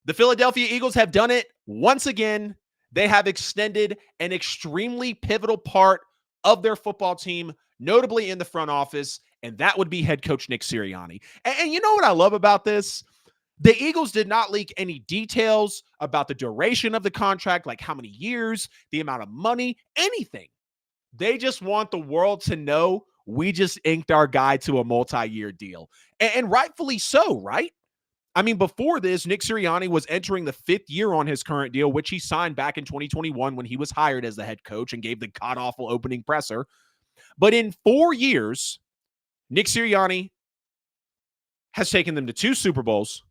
The Philadelphia Eagles have done it once again. They have extended an extremely pivotal part of their football team, notably in the front office, and that would be head coach Nick Sirianni. And you know what I love about this? The Eagles did not leak any details about the duration of the contract, like how many years, the amount of money, anything. They just want the world to know we just inked our guy to a multi-year deal. And rightfully so, right? I mean, before this, Nick Sirianni was entering the 5th year on his current deal, which he signed back in 2021 when he was hired as the head coach and gave the god-awful opening presser. But in 4 years, Nick Sirianni has taken them to 2 Super Bowls.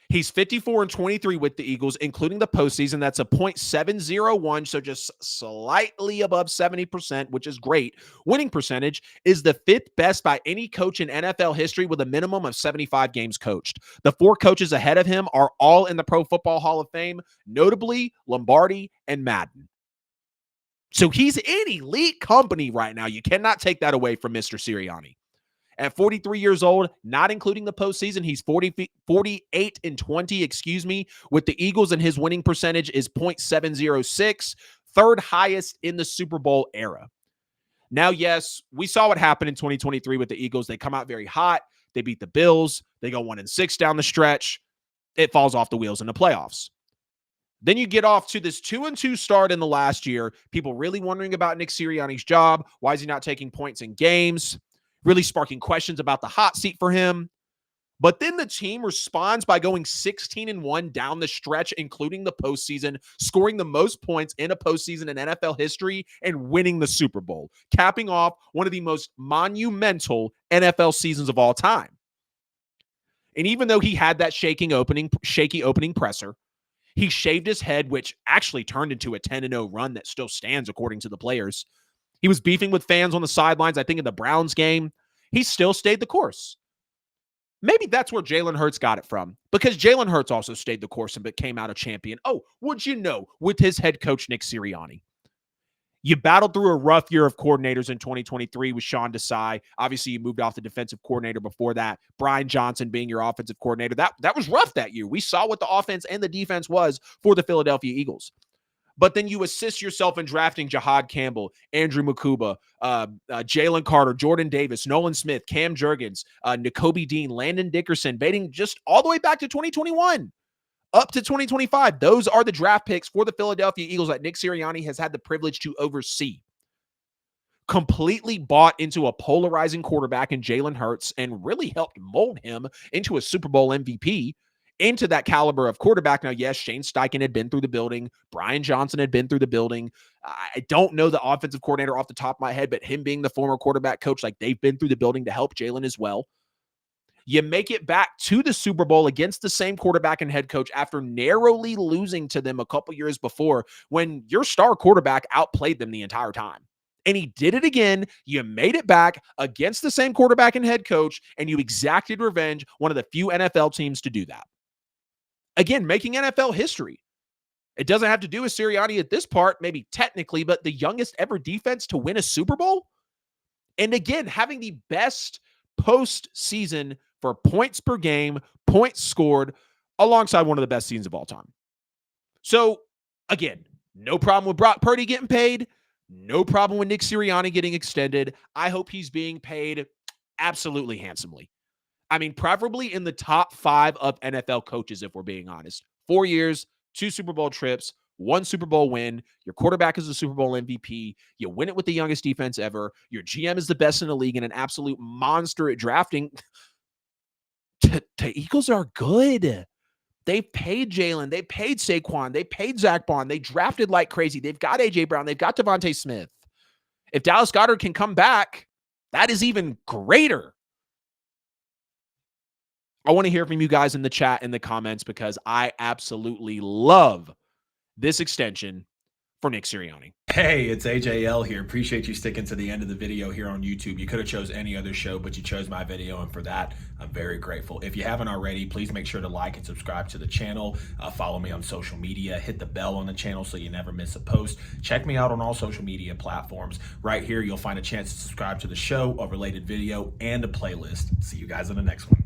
He's 54-23 with the Eagles, including the postseason. That's a .701, so just slightly above 70%, which is great. Winning percentage is the 5th best by any coach in NFL history with a minimum of 75 games coached. The 4 coaches ahead of him are all in the Pro Football Hall of Fame, notably Lombardi and Madden. So he's in elite company right now. You cannot take that away from Mr. Sirianni. At 43 years old, not including the postseason, he's 48-20, with the Eagles, and his winning percentage is .706, 3rd highest in the Super Bowl era. Now, yes, we saw what happened in 2023 with the Eagles. They come out very hot. They beat the Bills. They go 1-6 down the stretch. It falls off the wheels in the playoffs. Then you get off to this 2-2 start in the last year. People really wondering about Nick Sirianni's job. Why is he not taking points in games? Really sparking questions about the hot seat for him. But then the team responds by going 16-1 down the stretch, including the postseason, scoring the most points in a postseason in NFL history and winning the Super Bowl, capping off one of the most monumental NFL seasons of all time. And even though he had that shaky opening presser, he shaved his head, which actually turned into a 10-0 run that still stands according to the players. He was beefing with fans on the sidelines, I think in the Browns game. He still stayed the course. Maybe that's where Jalen Hurts got it from, because Jalen Hurts also stayed the course and came out a champion. Oh, would you know, with his head coach, Nick Sirianni. You battled through a rough year of coordinators in 2023 with Sean Desai. Obviously, you moved off the defensive coordinator before that. Brian Johnson being your offensive coordinator. That was rough that year. We saw what the offense and the defense was for the Philadelphia Eagles. But then you assist yourself in drafting Jahad Campbell, Andrew Mukuba, Jalen Carter, Jordan Davis, Nolan Smith, Cam Jurgens, Nakobe Dean, Landon Dickerson, dating just all the way back to 2021, up to 2025. Those are the draft picks for the Philadelphia Eagles that Nick Sirianni has had the privilege to oversee. Completely bought into a polarizing quarterback in Jalen Hurts and really helped mold him into a Super Bowl MVP, into that caliber of quarterback. Now, yes, Shane Steichen had been through the building. Brian Johnson had been through the building. I don't know the offensive coordinator off the top of my head, but him being the former quarterback coach, like they've been through the building to help Jalen as well. You make it back to the Super Bowl against the same quarterback and head coach after narrowly losing to them a couple years before, when your star quarterback outplayed them the entire time. And he did it again. You made it back against the same quarterback and head coach, and you exacted revenge, one of the few NFL teams to do that. Again, making NFL history. It doesn't have to do with Sirianni at this part, maybe technically, but the youngest ever defense to win a Super Bowl. And again, having the best postseason for points per game, points scored, alongside one of the best seasons of all time. So, again, no problem with Brock Purdy getting paid. No problem with Nick Sirianni getting extended. I hope he's being paid absolutely handsomely. I mean, preferably in the top 5 of NFL coaches, if we're being honest. 4 years, 2 Super Bowl trips, 1 Super Bowl win. Your quarterback is a Super Bowl MVP. You win it with the youngest defense ever. Your GM is the best in the league and an absolute monster at drafting. The Eagles are good. They paid Jalen. They paid Saquon. They paid Zach Bond. They drafted like crazy. They've got A.J. Brown. They've got Devontae Smith. If Dallas Goedert can come back, that is even greater. I want to hear from you guys in the chat, in the comments, because I absolutely love this extension for Nick Sirianni. Hey, it's AJL here. Appreciate you sticking to the end of the video here on YouTube. You could have chose any other show, but you chose my video, and for that, I'm very grateful. If you haven't already, please make sure to like and subscribe to the channel. Follow me on social media. Hit the bell on the channel so you never miss a post. Check me out on all social media platforms. Right here, you'll find a chance to subscribe to the show, a related video, and a playlist. See you guys in the next one.